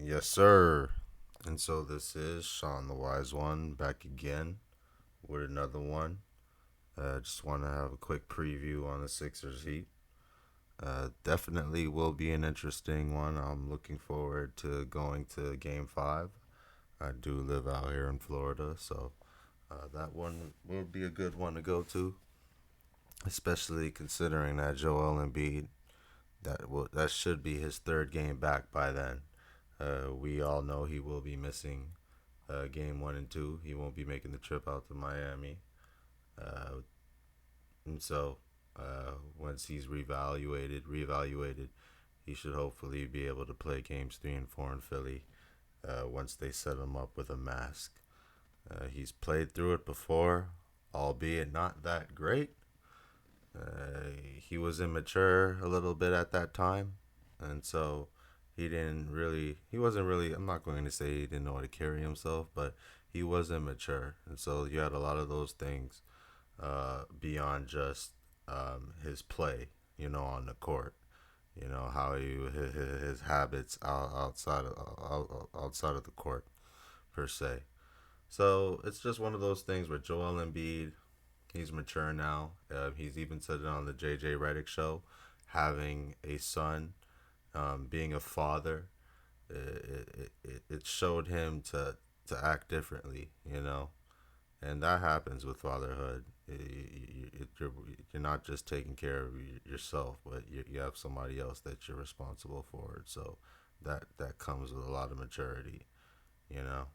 Yes, sir. And so this is Sean the Wise One back again with another one. Just want to have a quick preview on the Sixers Heat. Definitely will be an interesting one. I'm looking forward to going to Game 5. I do live out here in Florida, so that one will be a good one to go to, especially considering that Joel Embiid, that should be his third game back by then. We all know he will be missing game 1 and 2. He won't be making the trip out to Miami. Uh, and so once he's reevaluated, he should hopefully be able to play games 3 and 4 in Philly once they set him up with a mask. He's played through it before, albeit not that great. He was immature a little bit at that time, and so he wasn't really, I'm not going to say he didn't know how to carry himself, but he was immature. And so you had a lot of those things beyond just his play, on the court. How his habits outside of the court per se. So it's just one of those things where Joel Embiid, he's mature now. He's even said it on the JJ Redick show, having a son, being a father. It showed him to act differently, and that happens with fatherhood. You're not just taking care of yourself, but you have somebody else that you're responsible for. So that comes with a lot of maturity, you know.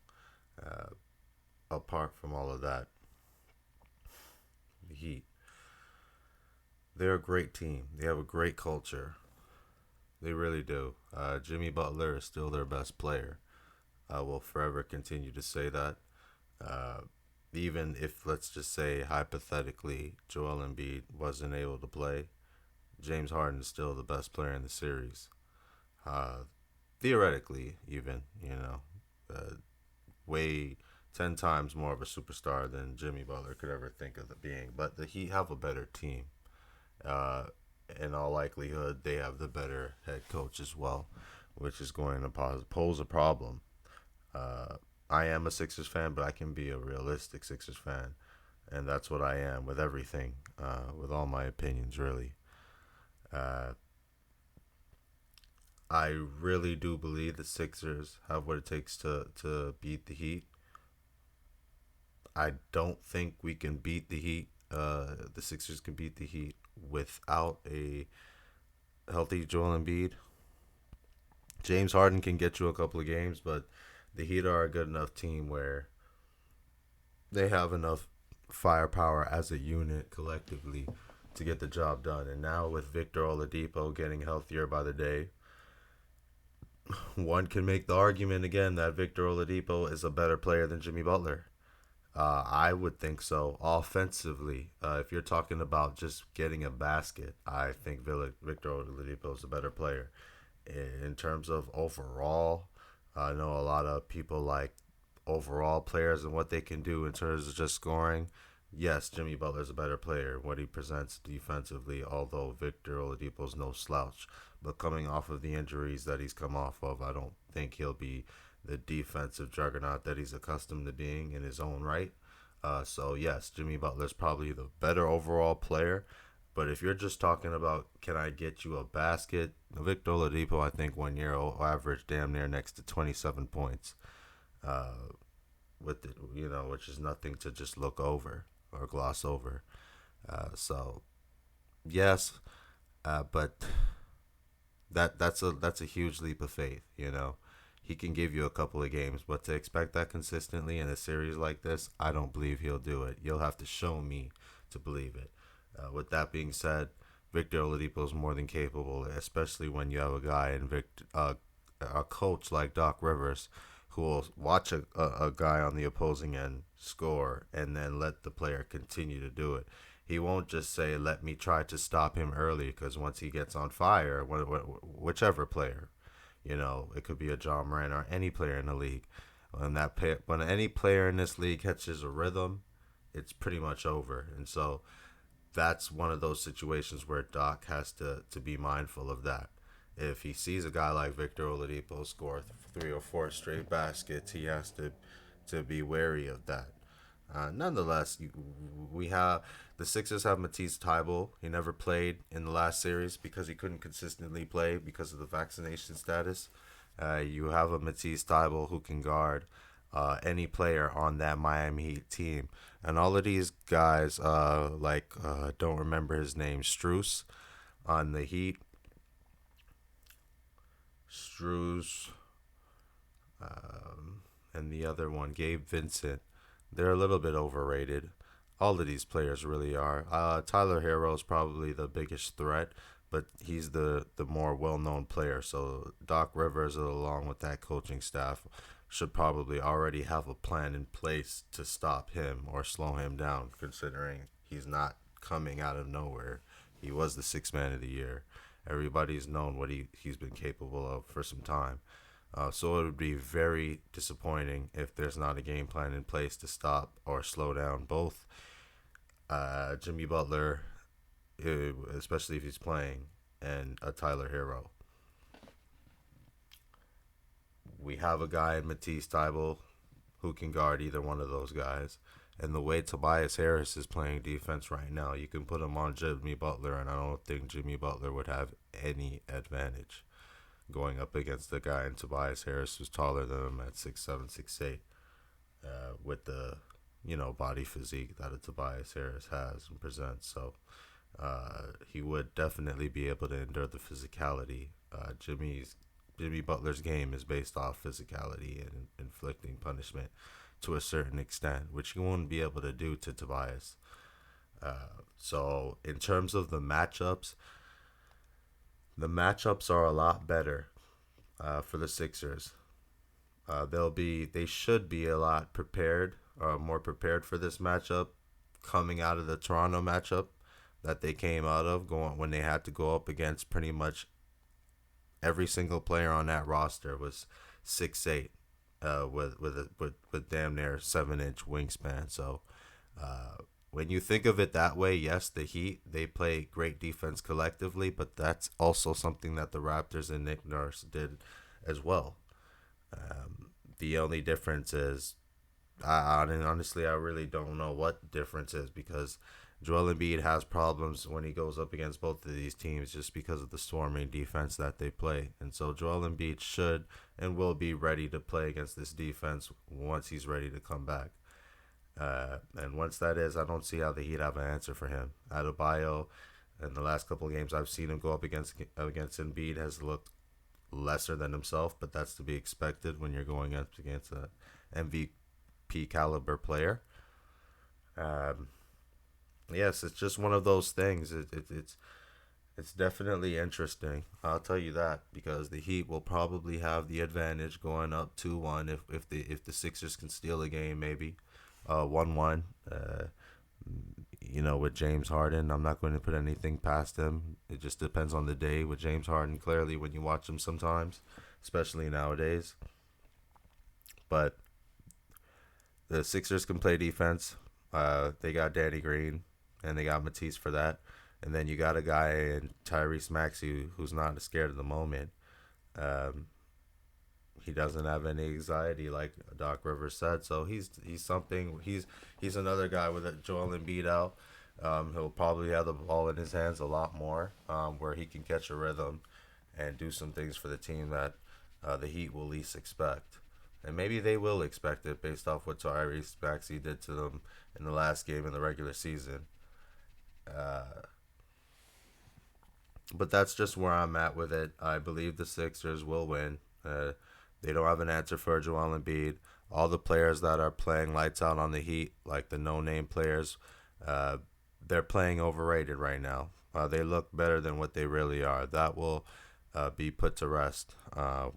Uh, Apart from all of that, the Heat, they're a great team. They have a great culture. They really do. Jimmy Butler is still their best player. I will forever continue to say that. Uh, Even if, let's just say, hypothetically, Joel Embiid wasn't able to play, James Harden is still the best player in the series. Uh, Theoretically, even, way 10 times more of a superstar than Jimmy Butler could ever think of being. But the Heat have a better team. Uh, in all likelihood, they have the better head coach as well, which is going to pose a problem. Uh, I am a Sixers fan, but I can be a realistic Sixers fan, and that's what I am with everything, with all my opinions, really. Uh, I really do believe the Sixers have what it takes to beat the Heat. I don't think we can beat the Heat. The Sixers can beat the Heat without a healthy Joel Embiid. James Harden can get you a couple of games, but the Heat are a good enough team where they have enough firepower as a unit collectively to get the job done. And now with Victor Oladipo getting healthier by the day, one can make the argument again that Victor Oladipo is a better player than Jimmy Butler. I would think so. Offensively, if you're talking about just getting a basket, I think Victor Oladipo is a better player. In terms of overall, I know a lot of people like overall players and what they can do in terms of just scoring. Yes, Jimmy Butler's a better player what he presents defensively, although Victor Oladipo's no slouch. But coming off of the injuries that he's come off of, I don't think he'll be the defensive juggernaut that he's accustomed to being in his own right. So yes, Jimmy Butler's probably the better overall player. But if you're just talking about can I get you a basket, Victor Oladipo I think 1 year averaged damn near next to 27 points. Uh, with it, which is nothing to just look over or gloss over. So yes, but that's a huge leap of faith. He can give you a couple of games, but to expect that consistently in a series like this, I don't believe he'll do it. You'll have to show me to believe it. With that being said, Victor Oladipo is more than capable, especially when you have a guy in a coach like Doc Rivers, who will watch a guy on the opposing end score and then let the player continue to do it. He won't just say, "Let me try to stop him early," because once he gets on fire, whichever player, it could be a John Moran or any player in the league. When any player in this league catches a rhythm, it's pretty much over. And so that's one of those situations where Doc has to be mindful of that. If he sees a guy like Victor Oladipo score 3 or 4 straight baskets, he has to be wary of that. Nonetheless, we have the Sixers have Matisse Thybulle. He never played in the last series because he couldn't consistently play because of the vaccination status. You have a Matisse Thybulle who can guard any player on that Miami Heat team, and all of these guys, don't remember his name, Struce on the Heat, Struce, and the other one, Gabe Vincent. They're a little bit overrated. All of these players really are. Tyler Hero is probably the biggest threat, but he's the more well known player. So Doc Rivers, along with that coaching staff, should probably already have a plan in place to stop him or slow him down, considering he's not coming out of nowhere. He was the sixth man of the year. Everybody's known what he's been capable of for some time. So it would be very disappointing if there's not a game plan in place to stop or slow down both Jimmy Butler, especially if he's playing, and Tyler Hero. We have a guy in Matisse Thybulle who can guard either one of those guys. And the way Tobias Harris is playing defense right now, you can put him on Jimmy Butler, and I don't think Jimmy Butler would have any advantage going up against the guy in Tobias Harris who's taller than him at 6'7", 6'8", with the body physique that a Tobias Harris has and presents. So he would definitely be able to endure the physicality. Jimmy Butler's game is based off physicality and inflicting punishment to a certain extent, which he won't be able to do to Tobias. So in terms of the matchups are a lot better for the Sixers. They should be a lot prepared, more prepared for this matchup, coming out of the Toronto matchup that they came out of, going when they had to go up against pretty much every single player on that roster was 6'8", with damn near 7-inch wingspan. So when you think of it that way, yes, the Heat, they play great defense collectively, but that's also something that the Raptors and Nick Nurse did as well. The only difference is, honestly, I really don't know what the difference is, because Joel Embiid has problems when he goes up against both of these teams just because of the swarming defense that they play. And so Joel Embiid should and will be ready to play against this defense once he's ready to come back. And once that is, I don't see how the Heat have an answer for him. Adebayo, in the last couple of games I've seen him go up against Embiid, has looked lesser than himself, but that's to be expected when you're going up against a MVP caliber player. Um, yes, it's just one of those things. It's definitely interesting. I'll tell you that, because the Heat will probably have the advantage going up 2-1 if the Sixers can steal a game, maybe 1-1. With James Harden, I'm not going to put anything past him. It just depends on the day with James Harden, clearly, when you watch him sometimes, especially nowadays. But the Sixers can play defense. They got Danny Green, and they got Matisse for that. And then you got a guy in Tyrese Maxey who's not scared of the moment. Um, he doesn't have any anxiety, like Doc Rivers said. So he's something. He's another guy with a Joel Embiid out. He'll probably have the ball in his hands a lot more, where he can catch a rhythm and do some things for the team that the Heat will least expect. And maybe they will expect it based off what Tyrese Maxey did to them in the last game in the regular season. Uh, but that's just where I'm at with it. I believe the Sixers will win. They don't have an answer for Joel Embiid. All the players that are playing lights out on the Heat, like the no-name players, uh, they're playing overrated right now. They look better than what they really are. That will be put to rest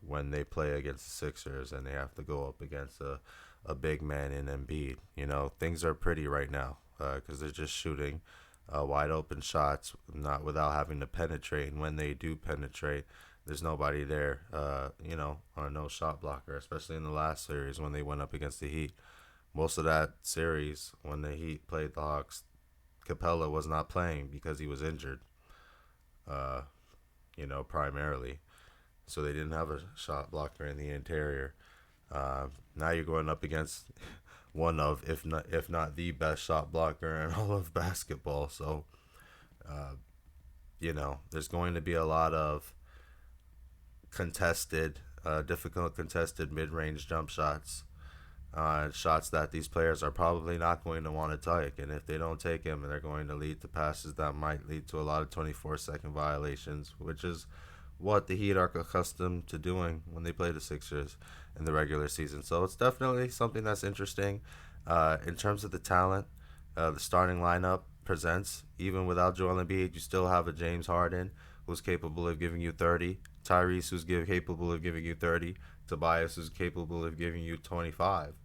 when they play against the Sixers and they have to go up against a big man in Embiid. Things are pretty right now because they're just shooting wide open shots, not without having to penetrate. And when they do penetrate, there's nobody there, or no shot blocker, especially in the last series when they went up against the Heat. Most of that series, when the Heat played the Hawks, Capella was not playing because he was injured, primarily. so they didn't have a shot blocker in the interior. Now you're going up against one of, if not the best shot blocker in all of basketball. So, uh, there's going to be a lot of contested, difficult contested mid-range jump shots, shots that these players are probably not going to want to take. And if they don't take them, they're going to lead to passes that might lead to a lot of 24-second violations, which is what the Heat are accustomed to doing when they play the Sixers in the regular season. So it's definitely something that's interesting. In terms of the talent, the starting lineup presents, even without Joel Embiid, you still have a James Harden who's capable of giving you 30, Tyrese who's capable of giving you 30, Tobias who's capable of giving you 25.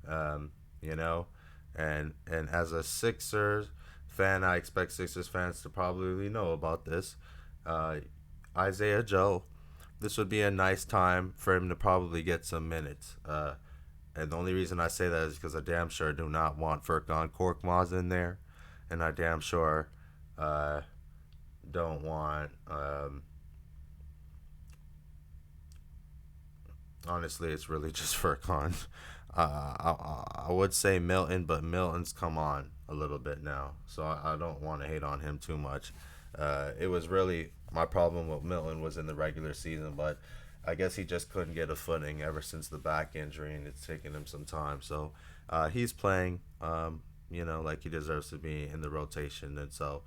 Um, you know, and as a Sixers fan, I expect Sixers fans to probably know about this. Uh, Isaiah Joe, this would be a nice time for him to probably get some minutes. And the only reason I say that is because I damn sure do not want Furkan Korkmaz in there, and I damn sure uh, don't want. Honestly, it's really just Furkan. I would say Milton, but Milton's come on a little bit now, so I don't want to hate on him too much. It was really my problem with Milton was in the regular season, but I guess he just couldn't get a footing ever since the back injury, and it's taken him some time. So he's playing, like he deserves to be in the rotation, and so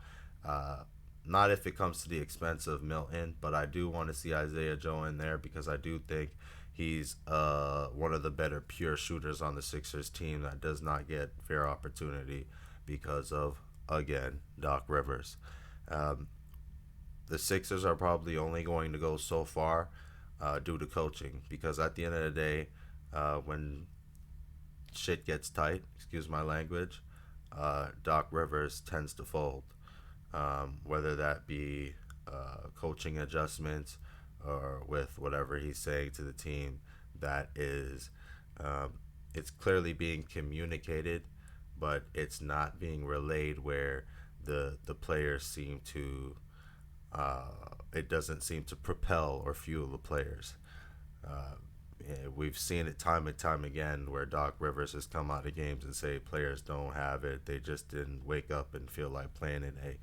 uh, not if it comes to the expense of Milton, but I do want to see Isaiah Joe in there because I do think he's one of the better pure shooters on the Sixers team that does not get fair opportunity because of, again, Doc Rivers. Um, the Sixers are probably only going to go so far due to coaching because at the end of the day, when shit gets tight, excuse my language, Doc Rivers tends to fold. Whether that be coaching adjustments or with whatever he's saying to the team, that is, um, it's clearly being communicated, but it's not being relayed where the players seem to. It doesn't seem to propel or fuel the players. Uh, we've seen it time and time again where Doc Rivers has come out of games and say players don't have it. They just didn't wake up and feel like playing in a.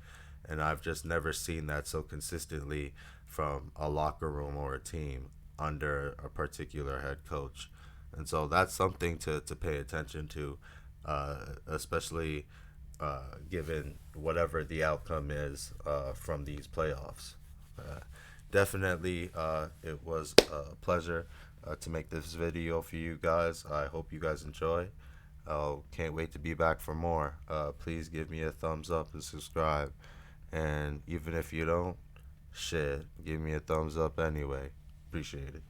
And I've just never seen that so consistently from a locker room or a team under a particular head coach. And so that's something to pay attention to, especially given whatever the outcome is from these playoffs. Uh, Definitely, it was a pleasure to make this video for you guys. I hope you guys enjoy. Can't wait to be back for more. Please give me a thumbs up and subscribe. And even if you don't, shit, give me a thumbs up anyway. Appreciate it.